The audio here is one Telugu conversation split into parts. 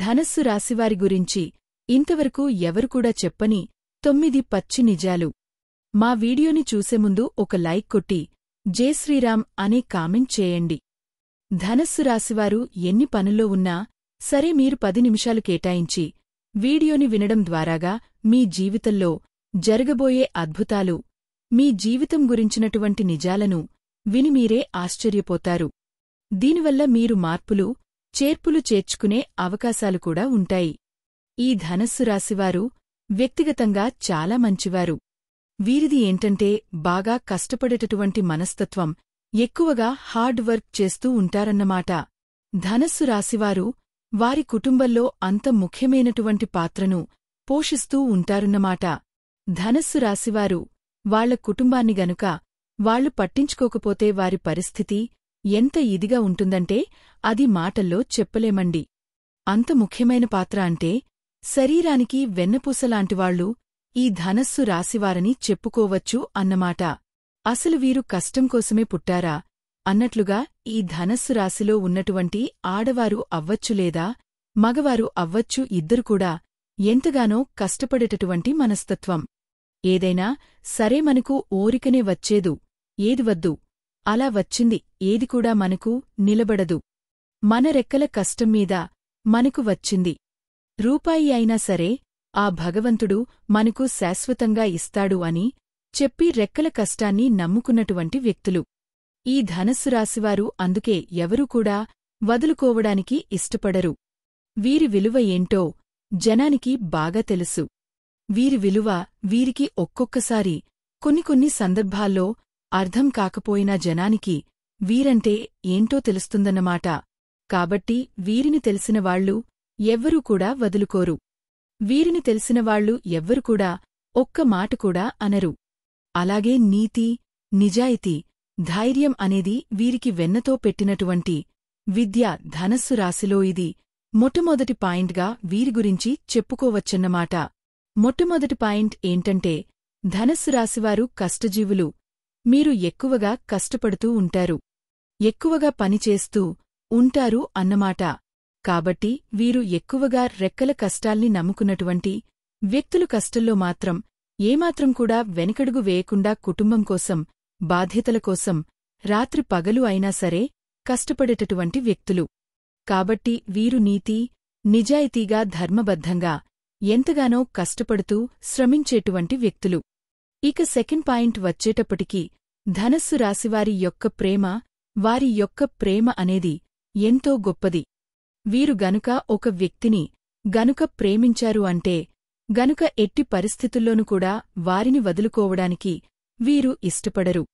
ధనస్సు రాశివారి గురించి ఇంతవరకు ఎవరు కూడా చెప్పని 9 పచ్చి నిజాలు. మా వీడియోని చూసే ముందు ఒక లైక్ కొట్టి జై శ్రీరామ్ అనే కామెంట్ చేయండి. ధనస్సు రాశివారు ఎన్ని పనుల్లో ఉన్నా సరే మీరు 10 నిమిషాలు కేటాయించి వీడియోని వినడం ద్వారాగా మీ జీవితంలో జరగబోయే అద్భుతాలు, మీ జీవితం గురించినటువంటి నిజాలను విని మీరే ఆశ్చర్యపోతారు. దీనివల్ల మీరు మార్పులు, చేర్పులు చేర్చుకునే అవకాశాలు కూడా ఉంటాయి. ఈ ధనస్సు రాశివారు వ్యక్తిగతంగా చాలా మంచివారు. వీరిది ఏంటంటే బాగా కష్టపడేటటువంటి మనస్తత్వం, ఎక్కువగా హార్డ్ వర్క్ చేస్తూ ఉంటారన్నమాట. ధనస్సు రాశివారు వారి కుటుంబంలో అంత ముఖ్యమైనటువంటి పాత్రను పోషిస్తూ ఉంటారన్నమాట. ధనస్సు రాశివారు వాళ్ల కుటుంబాన్ని గనుక వాళ్లు పట్టించుకోకపోతే వారి పరిస్థితి ఎంత ఇదిగా ఉంటుందంటే అది మాటల్లో చెప్పలేమండి. అంత ముఖ్యమైన పాత్ర అంటే శరీరానికి వెన్నపూసలాంటివాళ్లు ఈ ధనస్సు రాశివారని చెప్పుకోవచ్చు అన్నమాట. అసలు వీరు కష్టం కోసమే పుట్టారా అన్నట్లుగా ఈ ధనస్సు రాశిలో ఉన్నటువంటి ఆడవారు అవ్వచ్చు లేదా మగవారు అవ్వచ్చు, ఇద్దరు కూడా ఎంతగానో కష్టపడేటటువంటి మనస్తత్వం. ఏదైనా సరే మనకు ఓరికనే వచ్చేదు, ఏది వద్దు, అలా వచ్చింది ఏది కూడా మనకు నిలబడదు. మన రెక్కల కష్టం మీద మనకు వచ్చింది రూపాయి అయినా సరే ఆ భగవంతుడు మనకు శాశ్వతంగా ఇస్తాడు అని చెప్పి రెక్కల కష్టాన్ని నమ్ముకున్నటువంటి వ్యక్తులు ఈ ధనస్సు రాశివారు. అందుకే ఎవరూ కూడా వదులుకోవడానికి ఇష్టపడరు. వీరి విలువ ఏంటో జనానికి బాగా తెలుసు. వీరి విలువ వీరికి ఒక్కొక్కసారి కొన్ని సందర్భాల్లో అర్థం కాకపోయినా జనానికి వీరంటే ఏంటో తెలుస్తుందన్నమాట. కాబట్టి వీరిని తెలిసినవాళ్లు ఎవ్వరూ కూడా వదులుకోరు. వీరిని తెలిసినవాళ్లు ఎవ్వరు కూడా ఒక్క మాట కూడా అనరు. అలాగే నీతి, నిజాయితీ, ధైర్యం అనేది వీరికి వెన్నతో పెట్టినటువంటి విద్య. ధనస్సు రాశిలో ఇది మొట్టమొదటి పాయింట్గా వీరి గురించి చెప్పుకోవచ్చన్నమాట. మొట్టమొదటి పాయింట్ ఏంటంటే ధనస్సు రాశివారు కష్టజీవులు. మీరు ఎక్కువగా కష్టపడుతూ ఉంటారు, ఎక్కువగా పనిచేస్తూ ఉంటారు అన్నమాట. కాబట్టి వీరు ఎక్కువగా రెక్కల కష్టాల్ని నమ్ముకున్నటువంటి వ్యక్తులు. కష్టంలో మాత్రం ఏమాత్రం కూడా వెనకడుగు వేయకుండా కుటుంబం కోసం, బాధ్యతల కోసం రాత్రి పగలు అయినా సరే కష్టపడేటటువంటి వ్యక్తులు. కాబట్టి వీరు నీతి, నిజాయితీగా, ధర్మబద్ధంగా ఎంతగానో కష్టపడుతూ శ్రమించేటువంటి వ్యక్తులు. ఇక సెకండ్ పాయింట్ వచ్చేటప్పటికి ధనస్సు రాశివారి యొక్క ప్రేమ. వారి యొక్క ప్రేమ అనేది ఎంతో గొప్పది. వీరు గనుక ఒక వ్యక్తిని గనుక ప్రేమించారు అంటే గనుక ఎట్టి పరిస్థితుల్లోనూ కూడా వారిని వదులుకోవడానికి వీరు ఇష్టపడరు.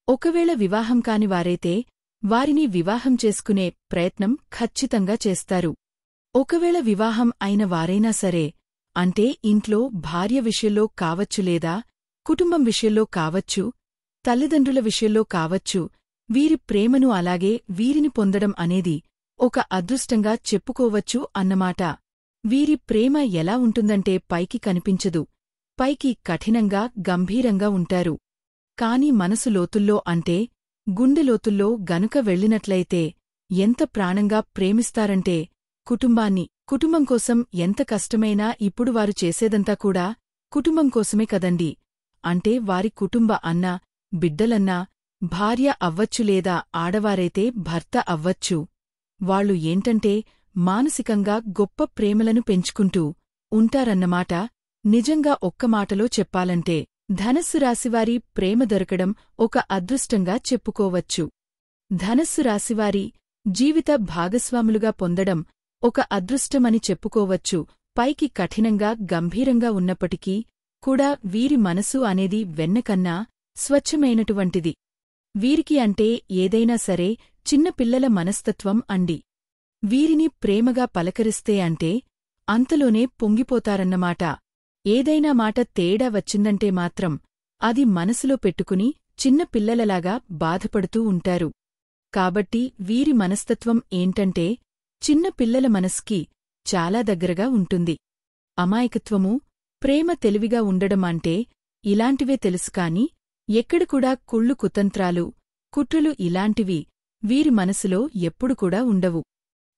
ఒకవేళ వివాహం కాని వారైతే వారిని వివాహం చేసుకునే ప్రయత్నం ఖచ్చితంగా చేస్తారు. ఒకవేళ వివాహం అయిన వారైనా సరే, అంటే ఇంట్లో భార్య విషయంలో కావచ్చు లేదా కుటుంబం విషయంలో కావచ్చు, తల్లిదండ్రుల విషయంలో కావచ్చు, వీరి ప్రేమను అలాగే వీరిని పొందడం అనేది ఒక అదృష్టంగా చెప్పుకోవచ్చు అన్నమాట. వీరి ప్రేమ ఎలా ఉంటుందంటే పైకి కనిపించదు, పైకి కఠినంగా గంభీరంగా ఉంటారు. కాని మనసు లోతుల్లో అంటే గుండెలోతుల్లో గనుక వెళ్ళినట్లయితే ఎంత ప్రాణంగా ప్రేమిస్తారంటే కుటుంబాన్ని. కుటుంబం కోసం ఎంత కష్టమైనా ఇప్పుడు వారు చేసేదంతా కూడా కుటుంబం కోసమే కదండి. అంటే వారి కుటుంబ అన్న, బిడ్డలన్నా, భార్య అవ్వచ్చు లేదా ఆడవారైతే భర్త అవ్వచ్చు. వాళ్లు ఏంటంటే మానసికంగా గొప్ప ప్రేమలను పెంచుకుంటూ ఉంటారన్నమాట. నిజంగా ఒక్క మాటలో చెప్పాలంటే ధనస్సు రాశివారి ప్రేమ దొరకడం ఒక అదృష్టంగా చెప్పుకోవచ్చు. ధనస్సు రాశివారి జీవిత భాగస్వాములుగా పొందడం ఒక అదృష్టమని చెప్పుకోవచ్చు. పైకి కఠినంగా గంభీరంగా ఉన్నప్పటికీ కూడా వీరి మనసు అనేది వెన్నకన్నా స్వచ్ఛమైనటువంటిది. వీరికి అంటే ఏదైనా సరే చిన్న పిల్లల మనస్తత్వం అండి. వీరిని ప్రేమగా పలకరిస్తే అంటే అంతలోనే పొంగిపోతారన్నమాట. ఏదైనా మాట తేడా వచ్చిందంటే మాత్రం అది మనసులో పెట్టుకుని చిన్న పిల్లలలాగా బాధపడుతూ ఉంటారు. కాబట్టి వీరి మనస్తత్వం ఏంటంటే చిన్న పిల్లల మనస్కి చాలా దగ్గరగా ఉంటుంది. అమాయకత్వము, ప్రేమ, తెలివిగా ఉండడం అంటే ఇలాంటివే తెలుసుకాని ఎక్కడకూడా కుళ్ళు, కుతంత్రాలు, కుట్రలు ఇలాంటివి వీరి మనసులో ఎప్పుడు కూడా ఉండవు.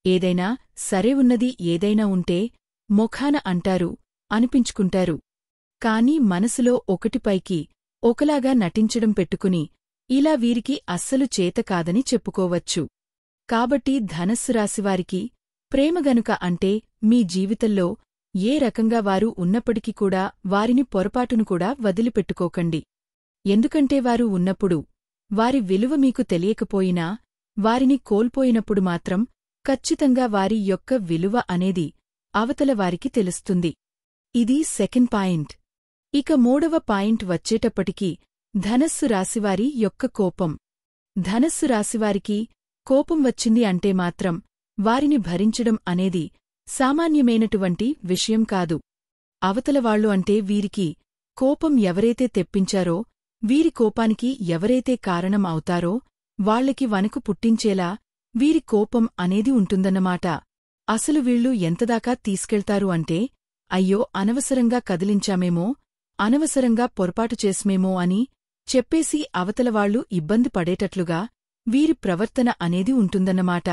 ఏదైనా సరే ఉన్నది ఏదైనా ఉంటే మొఖాన అంటారు, అనిపించుకుంటారు. కాని మనసులో ఒకటిపైకి ఒకలాగా నటించడం పెట్టుకుని ఇలా వీరికి అస్సలు చేత కాదని చెప్పుకోవచ్చు. కాబట్టి ధనస్సు రాశివారికి ప్రేమగనుక అంటే మీ జీవితంలో ఏ రకంగా వారు ఉన్నప్పటికీ కూడా వారిని పొరపాటును కూడా వదిలిపెట్టుకోకండి. ఎందుకంటే వారు ఉన్నప్పుడు వారి విలువ మీకు తెలియకపోయినా వారిని కోల్పోయినప్పుడు మాత్రం ఖచ్చితంగా వారి యొక్క విలువ అనేది అవతల వారికి తెలుస్తుంది. ఇది సెకండ్ పాయింట్. ఇక మూడవ పాయింట్ వచ్చేటప్పటికి ధనస్సు రాశివారి యొక్క కోపం. ధనస్సు రాశివారికి కోపం వచ్చింది అంటే మాత్రం వారిని భరించడం అనేది సామాన్యమైనటువంటి విషయం కాదు. అవతలవాళ్లు అంటే వీరికి కోపం ఎవరైతే తెప్పించారో, వీరి కోపానికి ఎవరైతే కారణం అవుతారో వాళ్లకి వణుకు పుట్టించేలా వీరి కోపం అనేది ఉంటుందన్నమాట. అసలు వీళ్ళు ఎంతదాకా తీసుకెళ్తారు అంటే, అయ్యో అనవసరంగా కదిలించామేమో, అనవసరంగా పొరపాటు చేస్మేమో అని చెప్పేసి అవతలవాళ్లు ఇబ్బంది పడేటట్లుగా వీరి ప్రవర్తన అనేది ఉంటుందన్నమాట.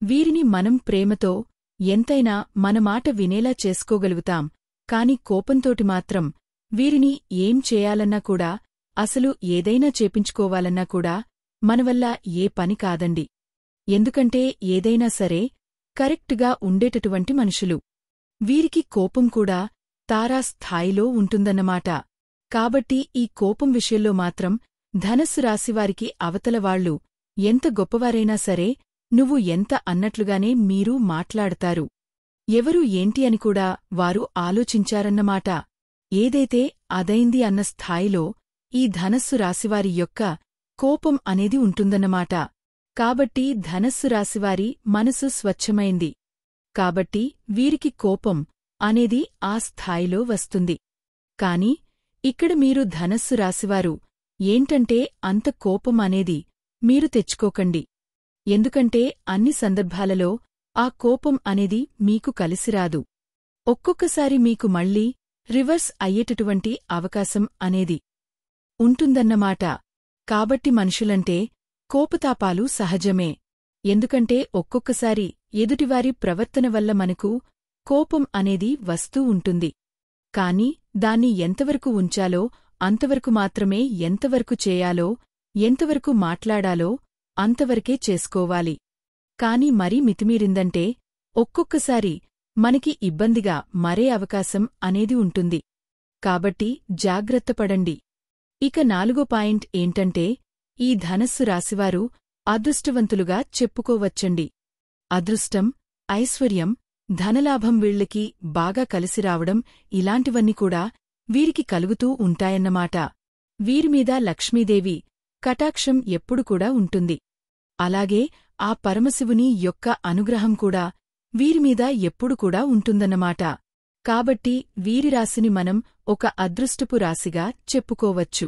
వీరిని మనం ప్రేమతో ఎంతైనా మన మాట వినేలా చేసుకోగలుగుతాం, కాని కోపంతోటి మాత్రం వీరిని ఏం చేయాలన్నా కూడా, అసలు ఏదైనా చేపించుకోవాలన్నా కూడా మనవల్ల ఏ పని కాదండి. ఎందుకంటే ఏదైనా సరే కరెక్టుగా ఉండేటటువంటి మనుషులు. వీరికి కోపం కూడా తారాస్థాయిలో ఉంటుందన్నమాట. కాబట్టి ఈ కోపం విషయంలో మాత్రం ధనస్సు రాశివారికి అవతలవాళ్లు ఎంత గొప్పవారైనా సరే నువ్వు ఎంత అన్నట్లుగానే మీరు మాట్లాడతారు. ఎవరు ఏంటి అని కూడా వారు ఆలోచించారన్నమాట. ఏదైతే అదైంది అన్న స్థాయిలో ఈ ధనస్సు రాశివారి యొక్క కోపం అనేది ఉంటుందన్నమాట. కాబట్టి ధనస్సు రాశివారి మనసు స్వచ్ఛమైంది. కాబట్టి వీరికి కోపం అనేది ఆ స్థాయిలో వస్తుంది. కాని ఇక్కడ మీరు ధనస్సు రాశివారు ఏంటంటే అంత కోపం అనేది మీరు తెచ్చుకోకండి. ఎందుకంటే అన్ని సందర్భాలలో ఆ కోపం అనేది మీకు కలిసిరాదు. ఒక్కొక్కసారి మీకు మళ్ళీ రివర్స్ అయ్యేటటువంటి అవకాశం అనేది ఉంటుందన్నమాట. కాబట్టి మనుషులంటే కోపతాపాలు సహజమే. ఎందుకంటే ఒక్కొక్కసారి ఎదుటివారి ప్రవర్తన వల్ల మనకు కోపం అనేది వస్తూ ఉంటుంది. కాని దాన్ని ఎంతవరకు ఉంచాలో అంతవరకు మాత్రమే, ఎంతవరకు చేయాలో, ఎంతవరకు మాట్లాడాలో అంతవరకే చేసుకోవాలి. కాని మరీ మితిమీరిందంటే ఒక్కొక్కసారి మనకి ఇబ్బందిగా మరే అవకాశం అనేది ఉంటుంది. కాబట్టి జాగ్రత్తపడండి. ఇక నాలుగో పాయింట్ ఏంటంటే ఈ ధనస్సు రాశివారు అదృష్టవంతులుగా చెప్పుకోవచ్చండి. అదృష్టం, ఐశ్వర్యం, ధనలాభం వీళ్ళకి బాగా కలిసిరావడం ఇలాంటివన్నీ కూడా వీరికి కలుగుతూ ఉంటాయన్నమాట. వీరిమీద లక్ష్మీదేవి కటాక్షం ఎప్పుడు కూడా ఉంటుంది. అలాగే ఆ పరమశివుని యొక్క అనుగ్రహం కూడా వీరిమీద ఎప్పుడు కూడా ఉంటుందన్నమాట. కాబట్టి వీరి రాశిని మనం ఒక అదృష్టపు రాశిగా చెప్పుకోవచ్చు.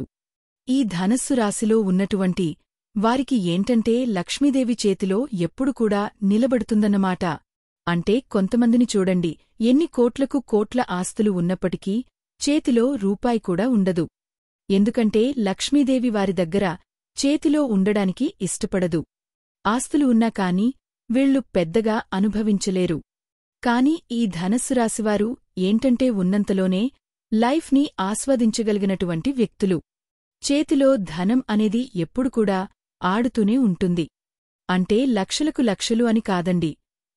ఈ ధనస్సు రాశిలో ఉన్నటువంటి వారికి ఏంటంటే లక్ష్మీదేవి చేతిలో ఎప్పుడు కూడా నిలబడుతుందన్నమాట. అంటే కొంతమందిని చూడండి, ఎన్ని కోట్లకు కోట్ల ఆస్తులు ఉన్నప్పటికీ చేతిలో రూపాయి కూడా ఉండదు. ఎందుకంటే లక్ష్మీదేవి వారి దగ్గర చేతిలో ఉండడానికి ఇష్టపడదు. ఆస్తులు ఉన్నా కాని వీళ్ళు పెద్దగా అనుభవించలేరు. కాని ఈ ధనస్సు రాశివారు ఏంటంటే ఉన్నంతలోనే లైఫ్ని ఆస్వాదించగలిగినటువంటి వ్యక్తులు. చేతిలో ధనం అనేది ఎప్పుడు కూడా ఆడుతూనే ఉంటుంది. అంటే లక్షలకు లక్షలు అని కాదండి,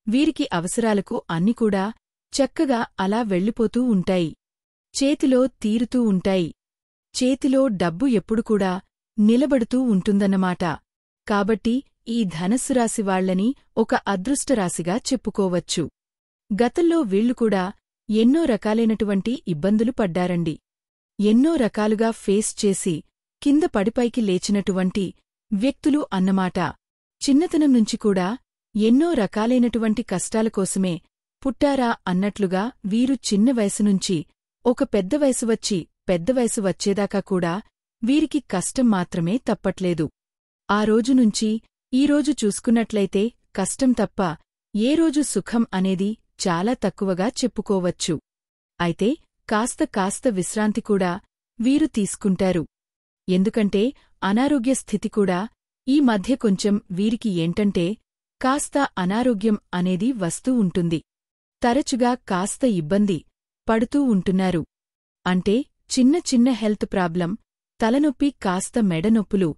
వీరికి అవసరాలకు అన్ని కూడా చక్కగా అలా వెళ్ళిపోతూ ఉంటాయి. చేతిలో తీరుతూ ఉంటాయి. చేతిలో డబ్బు ఎప్పుడు కూడా నిలబడుతూ ఉంటుందన్నమాట. కాబట్టి ఈ ధనస్సు రాశి వాళ్లని ఒక అదృష్టరాశిగా చెప్పుకోవచ్చు. గతంలో వీళ్లు కూడా ఎన్నో రకాలైనటువంటి ఇబ్బందులు పడ్డారండి. ఎన్నో రకాలుగా ఫేస్ చేసి కింద పడిపైకి లేచినటువంటి వ్యక్తులు అన్నమాట. చిన్నతనం నుంచి కూడా ఎన్నో రకాలైనటువంటి కష్టాల కోసమే పుట్టారా అన్నట్లుగా వీరు చిన్న వయసునుంచి ఒక పెద్ద వయసు వచ్చి పెద్ద వయసు వచ్చేదాకా కూడా వీరికి కష్టం మాత్రమే తప్పట్లేదు. ఆ రోజునుంచి ఈరోజు చూసుకున్నట్లయితే కష్టం తప్ప ఏ రోజు సుఖం అనేది చాలా తక్కువగా చెప్పుకోవచ్చు. అయితే కాస్త విశ్రాంతి కూడా వీరు తీసుకుంటారు. ఎందుకంటే అనారోగ్య స్థితి కూడా ఈ మధ్య కొంచెం వీరికి ఏంటంటే కాస్త అనారోగ్యం అనేది వస్తూ ఉంటుంది. తరచుగా కాస్త ఇబ్బంది పడుతూ ఉంటున్నారు. అంటే చిన్న చిన్న హెల్త్ ప్రాబ్లం, తలనొప్పి, కాస్త మెడనొప్పులు,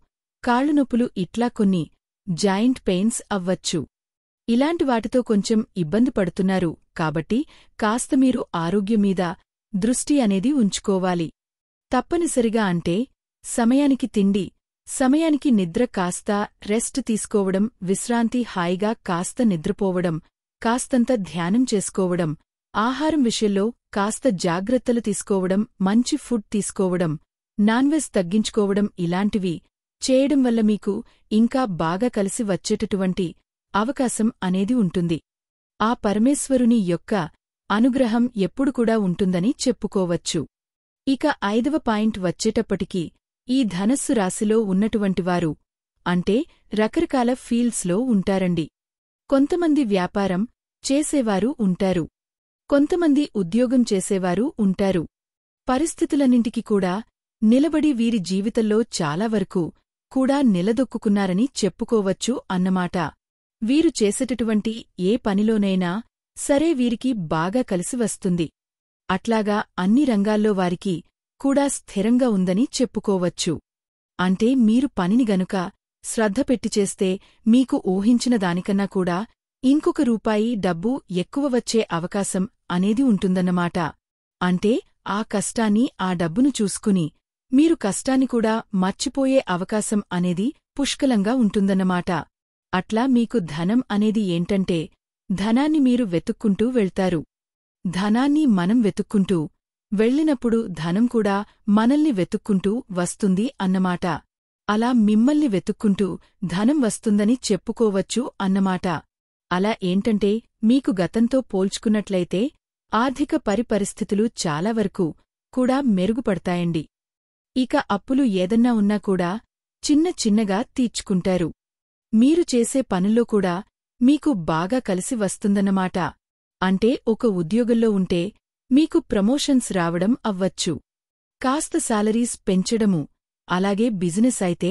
కాళ్లునొప్పులు, ఇట్లా కొన్ని జాయింట్ పెయిన్స్ అవ్వచ్చు. ఇలాంటి వాటితో కొంచెం ఇబ్బంది పడుతున్నారు కాబట్టి కాస్త మీరు ఆరోగ్యం మీద దృష్టి అనేది ఉంచుకోవాలి. తప్పనిసరిగా అంటే సమయానికి తిండి, సమయానికి నిద్ర, కాస్త రెస్ట్ తీసుకోవడం, విశ్రాంతి, హాయిగా కాస్త నిద్రపోవడం, కాస్తంత ధ్యానం చేసుకోవడం, ఆహారం విషయంలో కాస్త జాగ్రత్తలు తీసుకోవడం, మంచి ఫుడ్ తీసుకోవడం, నాన్వెజ్ తగ్గించుకోవడం, ఇలాంటివి చేయడం వల్ల మీకు ఇంకా బాగా కలిసి వచ్చేటటువంటి అవకాశం అనేది ఉంటుంది. ఆ పరమేశ్వరుని యొక్క అనుగ్రహం ఎప్పుడు కూడా ఉంటుందని చెప్పుకోవచ్చు. ఇక 5వ పాయింట్ వచ్చేటప్పటికి ఈ ధనస్సు రాశిలో ఉన్నటువంటివారు అంటే రకరకాల ఫీల్డ్స్లో ఉంటారండి. కొంతమంది వ్యాపారం చేసేవారు ఉంటారు, కొంతమంది ఉద్యోగం చేసేవారు ఉంటారు. పరిస్థితులన్నింటికి కూడా నిలబడి వీరి జీవితంలో చాలా వరకు కూడా నిలదొక్కుకున్నారని చెప్పుకోవచ్చు అన్నమాట. వీరు చేసేటటువంటి ఏ పనిలోనైనా సరే వీరికి బాగా కలిసి వస్తుంది. అట్లాగా అన్ని రంగాల్లో వారికి కూడా స్థిరంగా ఉందని చెప్పుకోవచ్చు. అంటే మీరు పనిని గనుక శ్రద్ధ పెట్టి చేస్తే మీకు ఊహించిన దానికన్నా కూడా ఇంకొక రూపాయి డబ్బు ఎక్కువ వచ్చే అవకాశం అనేది ఉంటుందన్నమాట. అంటే ఆ కష్టాన్ని, ఆ డబ్బును చూసుకుని మీరు కష్టాన్ని కూడా మర్చిపోయే అవకాశం అనేది పుష్కలంగా ఉంటుందన్నమాట. అట్లా మీకు ధనం అనేది ఏంటంటే ధనాన్ని మీరు వెతుక్కుంటూ వెళ్తారు. ధనాన్ని మనం వెతుక్కుంటూ వెళ్ళినప్పుడు ధనం కూడా మనల్ని వెతుక్కుంటూ వస్తుంది అన్నమాట. అలా మిమ్మల్ని వెతుక్కుంటూ ధనం వస్తుందని చెప్పుకోవచ్చు అన్నమాట. అలా ఏంటంటే మీకు గతంతో పోల్చుకున్నట్లయితే ఆర్థిక పరిస్థితులు చాలా వరకు కూడా మెరుగుపడతాయండి. ఇక అప్పులు ఏదన్నా ఉన్నా కూడా చిన్న చిన్నగా తీర్చుకుంటారు. మీరు చేసే పనుల్లో కూడా మీకు బాగా కలిసి వస్తుందన్నమాట. అంటే ఒక ఉద్యోగంలో ఉంటే మీకు ప్రమోషన్స్ రావడం అవ్వచ్చు, కాస్త సాలరీస్ పెంచడము. అలాగే బిజినెస్ అయితే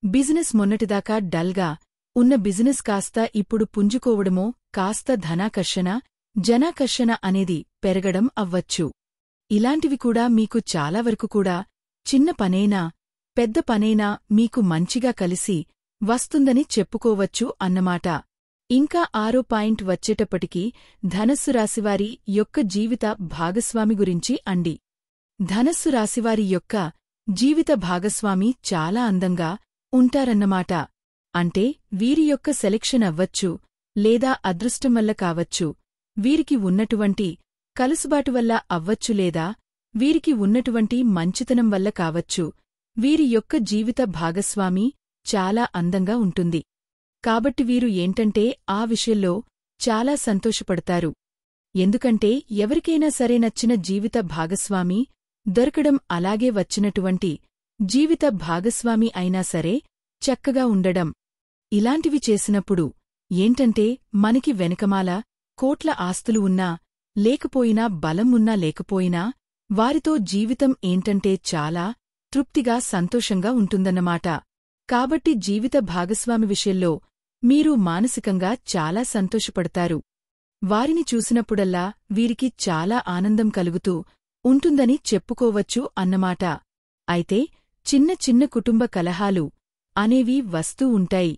బిజినెస్ మొన్నటిదాకా డల్గా ఉన్న బిజినెస్ కాస్త ఇప్పుడు పుంజుకోవడమో, కాస్త ధనాకర్షణ, జనాకర్షణ అనేది పెరగడం అవ్వచ్చు. ఇలాంటివి కూడా మీకు చాలా వరకు కూడా చిన్న పనైనా పెద్ద పనైనా మీకు మంచిగా కలిసి వస్తుందని చెప్పుకోవచ్చు అన్నమాట. ఇంకా 6వ పాయింట్ వచ్చేటప్పటికి ధనస్సు రాశివారి యొక్క జీవిత భాగస్వామి గురించి అండి. ధనస్సు రాశివారి యొక్క జీవిత భాగస్వామి చాలా అందంగా ఉంటారన్నమాట. అంటే వీరి యొక్క సెలెక్షన్ అవ్వచ్చు, లేదా అదృష్టం వల్ల కావచ్చు, వీరికి ఉన్నటువంటి కలుసుబాటు వల్ల అవ్వచ్చు, లేదా వీరికి ఉన్నటువంటి మంచితనం వల్ల కావచ్చు, వీరి యొక్క జీవిత భాగస్వామి చాలా అందంగా ఉంటుంది. కాబట్టి వీరు ఏంటంటే ఆ విషయంలో చాలా సంతోషపడతారు. ఎందుకంటే ఎవరికైనా సరే నచ్చిన జీవిత భాగస్వామి దొరకడం, అలాగే వచ్చినటువంటి జీవిత భాగస్వామి అయినా సరే చక్కగా ఉండడం, ఇలాంటివి చేసినప్పుడు ఏంటంటే మనకి వెనకమాల కోట్ల ఆస్తులు ఉన్నా లేకపోయినా, బలం ఉన్నా లేకపోయినా, వారితో జీవితం ఏంటంటే చాలా తృప్తిగా సంతోషంగా ఉంటుందన్నమాట. కాబట్టి జీవిత భాగస్వామి విషయంలో మీరు మానసికంగా చాలా సంతోషపడతారు. వారిని చూసినప్పుడల్లా వీరికి చాలా ఆనందం కలుగుతూ ఉంటుందని చెప్పుకోవచ్చు అన్నమాట. అయితే చిన్న చిన్న కుటుంబ కలహాలు అనేవి వస్తూ ఉంటాయి.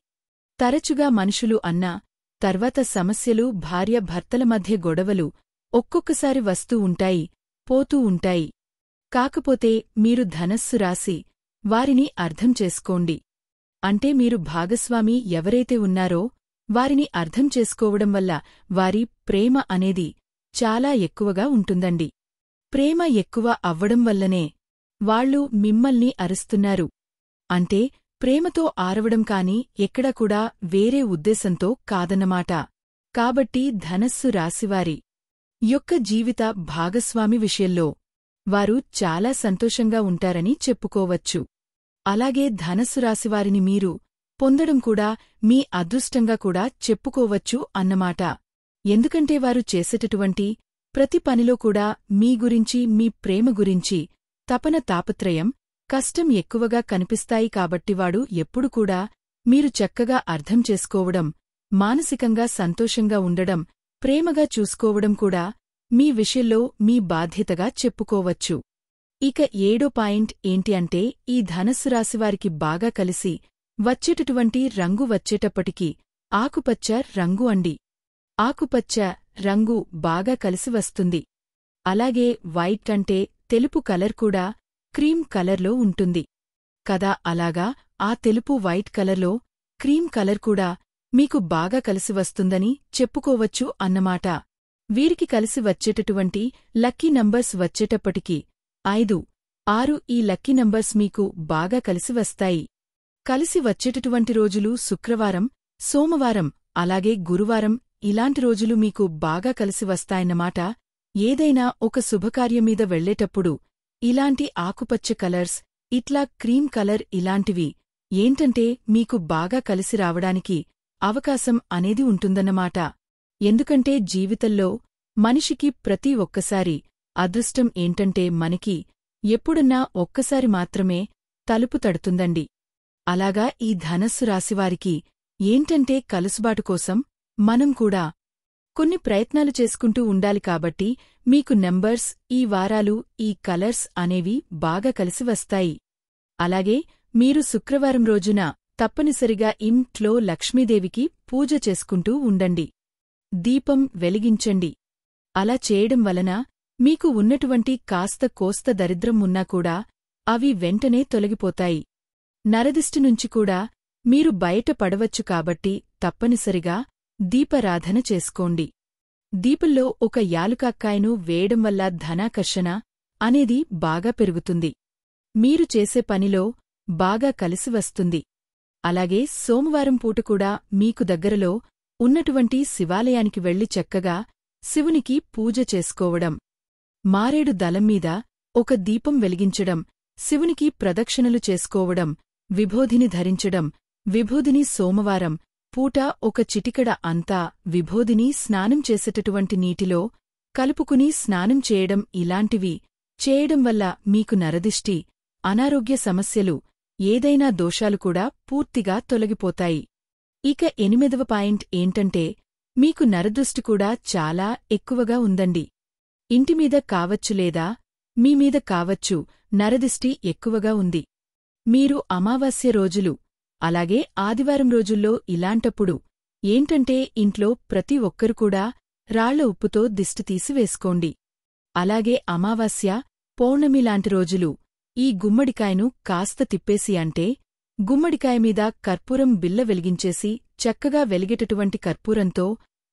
తరచుగా మనుషులు అన్నా తర్వాత సమస్యలు, భార్య భర్తల మధ్య గొడవలు ఒక్కొక్కసారి వస్తూ ఉంటాయి, పోతూ ఉంటాయి. కాకపోతే మీరు ధనస్సు రాశి వారిని అర్థం చేసుకోండి. అంటే మీరు భాగస్వామి ఎవరైతే ఉన్నారో వారిని అర్థం చేసుకోవడం వల్ల వారి ప్రేమ అనేది చాలా ఎక్కువగా ఉంటుందండి. ప్రేమ ఎక్కువ అవ్వడం వల్లనే వాళ్ళు మిమ్మల్ని అరుస్తున్నారు. అంటే ప్రేమతో ఆరవడం కాని ఎక్కడా కూడా వేరే ఉద్దేశంతో కాదన్నమాట. కాబట్టి ధనస్సు రాశివారి యొక్క జీవిత భాగస్వామి విషయంలో వారు చాలా సంతోషంగా ఉంటారని చెప్పుకోవచ్చు. అలాగే ధనస్సు రాశివారిని మీరు పొందడం కూడా మీ అదృష్టంగా కూడా చెప్పుకోవచ్చు అన్నమాట. ఎందుకంటే వారు చేసేటటువంటి ప్రతి పనిలో కూడా మీ గురించి, మీ ప్రేమ గురించి తపన, తాపత్రయం, కష్టం ఎక్కువగా కనిపిస్తాయి. కాబట్టి వాడు ఎప్పుడు కూడా మీరు చక్కగా అర్థం చేసుకోవడం, మానసికంగా సంతోషంగా ఉండడం, ప్రేమగా చూసుకోవడం కూడా మీ విషయంలో మీ బాధ్యతగా చెప్పుకోవచ్చు. ఇక 7వ పాయింట్ ఏంటి అంటే, ఈ ధనస్సు రాశివారికి బాగా కలిసి వచ్చేటటువంటి రంగు వచ్చేటప్పటికి ఆకుపచ్చ రంగు అండి. ఆకుపచ్చ రంగు బాగా కలిసి వస్తుంది. అలాగే వైట్ అంటే తెలుపు కలర్ కూడా క్రీమ్ కలర్లో ఉంటుంది కదా. అలాగా ఆ తెలుపు వైట్ కలర్లో క్రీమ్ కలర్ కూడా మీకు బాగా కలిసి వస్తుందని చెప్పుకోవచ్చు అన్నమాట. వీరికి కలిసి వచ్చేటటువంటి లక్కీ నంబర్స్ వచ్చేటప్పటికి 5, 6 ఈ లక్కీ నంబర్స్ మీకు బాగా కలిసి వస్తాయి. కలిసి వచ్చేటటువంటి రోజులు శుక్రవారం, సోమవారం, అలాగే గురువారం ఇలాంటి రోజులు మీకు బాగా కలిసి వస్తాయన్నమాట. ఏదైనా ఒక శుభకార్యం మీద వెళ్లేటప్పుడు ఇలాంటి ఆకుపచ్చ కలర్స్, ఇట్లా క్రీమ్ కలర్ ఇలాంటివి ఏంటంటే మీకు బాగా కలిసి రావడానికి అవకాశం అనేది ఉంటుందన్నమాట. ఎందుకంటే జీవితంలో మనిషికి ప్రతి ఒక్కసారి అదృష్టం ఏంటంటే మనకి ఎప్పుడన్నా ఒక్కసారి మాత్రమే తలుపు తడుతుందండి. అలాగా ఈ ధనస్సు రాశివారికి ఏంటంటే కలుసుబాటు కోసం మనం కూడా కొన్ని ప్రయత్నాలు చేసుకుంటూ ఉండాలి. కాబట్టి మీకు నెంబర్స్, ఈ వారాలు, ఈ కలర్స్ అనేవి బాగా కలిసి వస్తాయి. అలాగే మీరు శుక్రవారం రోజున తప్పనిసరిగా ఇంట్లో లక్ష్మీదేవికి పూజ చేసుకుంటూ ఉండండి. దీపం వెలిగించండి. అలా చేయడం వలన మీకు ఉన్నటువంటి కాస్త కోస్త దరిద్రం ఉన్నా కూడా అవి వెంటనే తొలగిపోతాయి. నరదిష్టి నుంచి కూడా మీరు బయట పడవచ్చు. కాబట్టి తప్పనిసరిగా దీపారాధన చేసుకోండి. దీపంలో ఒక యాలుకాక్కాయను వేయడం వల్ల ధనాకర్షణ అనేది బాగా పెరుగుతుంది. మీరు చేసే పనిలో బాగా కలిసి వస్తుంది. అలాగే సోమవారం పూట కూడా మీకు దగ్గరలో ఉన్నటువంటి శివాలయానికి వెళ్లి చక్కగా శివునికి పూజ చేసుకోవడం, మారేడు దళం మీద ఒక దీపం వెలిగించడం, శివునికి ప్రదక్షిణలు చేసుకోవడం, విభూదిని ధరించడం, విభూదిని సోమవారం పూట ఒక చిటికెడ అంతా విభూదిని స్నానం చేసేటటువంటి నీటిలో కలుపుకుని స్నానం చేయడం ఇలాంటివి చేయడం వల్ల మీకు నరదిష్టి, అనారోగ్య సమస్యలు, ఏదైనా దోషాలు కూడా పూర్తిగా తొలగిపోతాయి. ఇక 8వ పాయింట్ ఏంటంటే, మీకు నరదృష్టి కూడా చాలా ఎక్కువగా ఉందండి. ఇంటిమీద కావచ్చు లేదా మీమీద కావచ్చు నరదిష్టి ఎక్కువగా ఉంది. మీరు అమావాస్య రోజులు, అలాగే ఆదివారం రోజుల్లో ఇలాంటప్పుడు ఏంటంటే ఇంట్లో ప్రతి ఒక్కరు కూడా రాళ్ల ఉప్పుతో దిష్టి తీసివేసుకోండి. అలాగే అమావాస్య, పౌర్ణమి లాంటి రోజులు ఈ గుమ్మడికాయను కాస్త తిప్పేసి అంటే గుమ్మడికాయ మీద కర్పూరం బిల్ల వెలిగించేసి చక్కగా వెలిగేటటువంటి కర్పూరంతో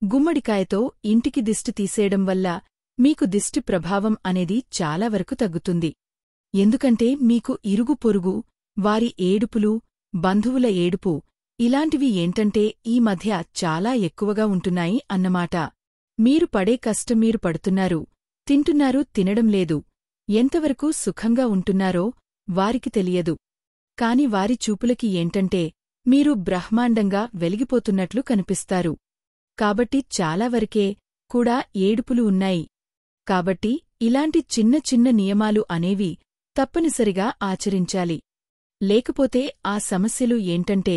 గుమ్మడికాయతో ఇంటికి దిష్టి తీసేయడం వల్ల మీకు దిష్టి ప్రభావం అనేది చాలా వరకు తగ్గుతుంది. ఎందుకంటే మీకు ఇరుగు పొరుగు వారి ఏడుపులు, బంధువుల ఏడుపు ఇలాంటివి ఏంటంటే ఈ మధ్య చాలా ఎక్కువగా ఉంటున్నాయి అన్నమాట. మీరు పడే కష్టం మీరు పడుతున్నారు, తింటున్నారు, తినడం లేదు, ఎంతవరకు సుఖంగా ఉంటున్నారో వారికి తెలియదు. కాని వారి చూపులకి ఏంటంటే మీరు బ్రహ్మాండంగా వెలిగిపోతున్నట్లు కనిపిస్తారు. కాబట్టి చాలా వరకే కూడా ఏడుపులు ఉన్నాయి. కాబట్టి ఇలాంటి చిన్న చిన్న నియమాలు అనేవి తప్పనిసరిగా ఆచరించాలి. లేకపోతే ఆ సమస్యలు ఏంటంటే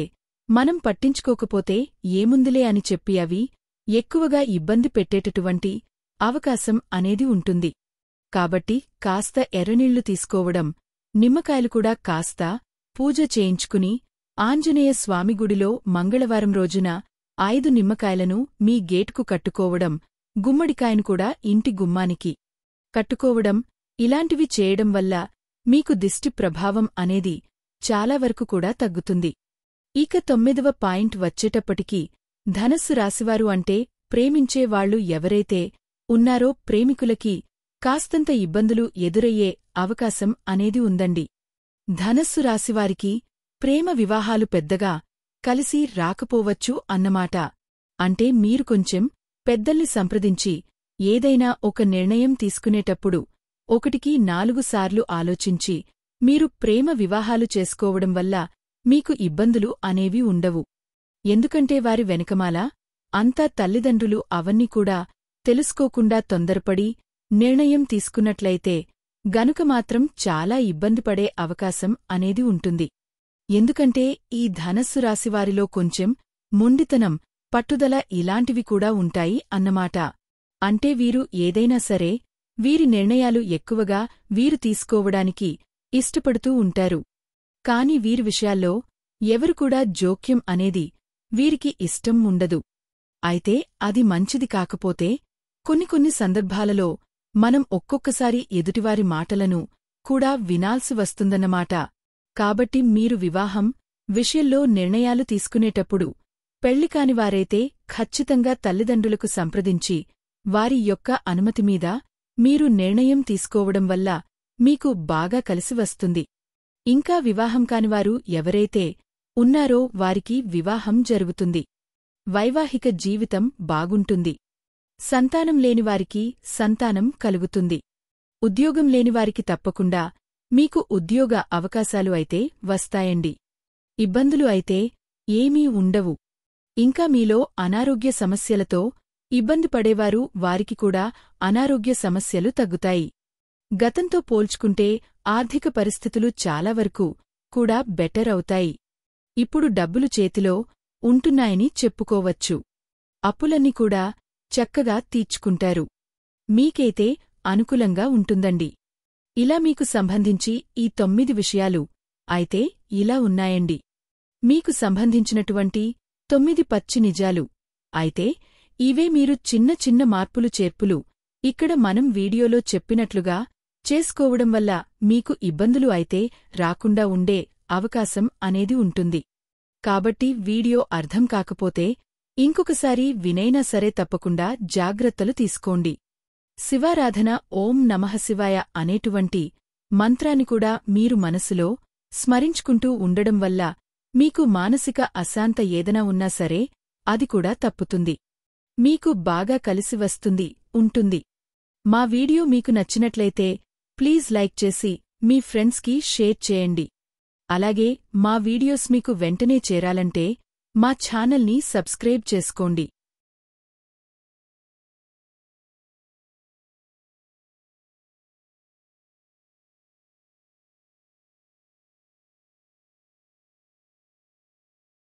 మనం పట్టించుకోకపోతే ఏముందిలే అని చెప్పి అవి ఎక్కువగా ఇబ్బంది పెట్టేటటువంటి అవకాశం అనేది ఉంటుంది. కాబట్టి కాస్త ఎర్రనీళ్లు తీసుకోవడం, నిమ్మకాయలు కూడా కాస్త పూజ చేయించుకుని ఆంజనేయ స్వామి గుడిలో మంగళవారం రోజున 5 నిమ్మకాయలను మీ గేటుకు కట్టుకోవడం, గుమ్మడికాయను కూడా ఇంటి గుమ్మానికి కట్టుకోవడం ఇలాంటివి చేయడం వల్ల మీకు దిష్టి ప్రభావం అనేది చాలా వరకు కూడా తగ్గుతుంది. ఇక 9వ పాయింట్ వచ్చేటప్పటికి ధనస్సు రాశివారు అంటే ప్రేమించే వాళ్లు ఎవరైతే ఉన్నారో ప్రేమికులకి కాస్తంత ఇబ్బందులు ఎదురయ్యే అవకాశం అనేది ఉందండి. ధనస్సు రాశివారికి ప్రేమ వివాహాలు పెద్దగా కలిసి రాకపోవచ్చు అన్నమాట. అంటే మీరు కొంచెం పెద్దల్ని సంప్రదించి ఏదైనా ఒక నిర్ణయం తీసుకునేటప్పుడు 1కి 4 సార్లు ఆలోచించి మీరు ప్రేమ వివాహాలు చేసుకోవడం వల్ల మీకు ఇబ్బందులు అనేవి ఉండవు. ఎందుకంటే వారి వెనకమాల అంతా తల్లిదండ్రులు అవన్నీ కూడా తెలుసుకోకుండా తొందరపడి నిర్ణయం తీసుకున్నట్లయితే గనుక మాత్రం చాలా ఇబ్బందిపడే అవకాశం అనేది ఉంటుంది. ఎందుకంటే ఈ ధనస్సు రాశివారిలో కొంచెం మొండితనం పట్టుదల ఇలాంటివి కూడా ఉంటాయి అన్నమాట. అంటే వీరు ఏదైనా సరే వీరి నిర్ణయాలు ఎక్కువగా వీరు తీసుకోవడానికి ఇష్టపడుతూ ఉంటారు. కాని వీరి విషయాల్లో ఎవరు కూడా జోక్యం అనేది వీరికి ఇష్టం ఉండదు. అయితే అది మంచిది కాకపోతే కొన్ని సందర్భాలలో మనం ఒక్కొక్కసారి ఎదుటివారి మాటలను కూడా వినాల్సి వస్తుందన్నమాట. కాబట్టి మీరు వివాహం విషయంలో నిర్ణయాలు తీసుకునేటప్పుడు పెళ్లికానివారైతే ఖచ్చితంగా తల్లిదండ్రులకు సంప్రదించి వారి యొక్క అనుమతిమీద మీరు నిర్ణయం తీసుకోవడం వల్ల మీకు బాగా కలిసి వస్తుంది. ఇంకా వివాహం కానివారు ఎవరైతే ఉన్నారో వారికి వివాహం జరుగుతుంది. వైవాహిక జీవితం బాగుంటుంది. సంతానం లేనివారికి సంతానం కలుగుతుంది. ఉద్యోగం లేనివారికి తప్పకుండా మీకు ఉద్యోగ అవకాశాలు అయితే వస్తాయండి. ఇబ్బందులు అయితే ఏమీ ఉండవు. ఇంకా మీలో అనారోగ్య సమస్యలతో ఇబ్బంది పడేవారు వారికి కూడా అనారోగ్య సమస్యలు తగ్గుతాయి. గతంతో పోల్చుకుంటే ఆర్థిక పరిస్థితులు చాలా వరకు కూడా బెటర్ అవుతాయి. ఇప్పుడు డబ్బులు చేతిలో ఉంటున్నాయని చెప్పుకోవచ్చు. అప్పులన్నీ కూడా చక్కగా తీర్చుకుంటారు. మీకైతే అనుకూలంగా ఉంటుందండి. ఇలా మీకు సంబంధించి ఈ 9 విషయాలు అయితే ఇలా ఉన్నాయండి. మీకు సంబంధించినటువంటి 9 పచ్చి నిజాలు అయితే ఇవే. మీరు చిన్న మార్పులు చేర్పులు ఇక్కడ మనం వీడియోలో చెప్పినట్లుగా చేసుకోవడం వల్ల మీకు ఇబ్బందులు అయితే రాకుండా ఉండే అవకాశం అనేది ఉంటుంది. కాబట్టి వీడియో అర్థం కాకపోతే ఇంకొకసారి వినైనా సరే తప్పకుండా జాగ్రత్తలు తీసుకోండి. శివారాధన ఓం నమః శివాయ అనేటువంటి మంత్రాన్ని కూడా మీరు మనసులో స్మరించుకుంటూ ఉండడం వల్ల మీకు మానసిక అశాంత ఏదైనా ఉన్నా సరే అది కూడా తప్పుతుంది. మీకు బాగా కలిసి వస్తుంది ఉంటుంది. మా వీడియో మీకు నచ్చినట్లయితే ప్లీజ్ లైక్ చేసి మీ ఫ్రెండ్స్కి షేర్ చేయండి. అలాగే మా వీడియోస్ మీకు వెంటనే చేరాలంటే మా ఛానల్ని సబ్స్క్రైబ్ చేసుకోండి.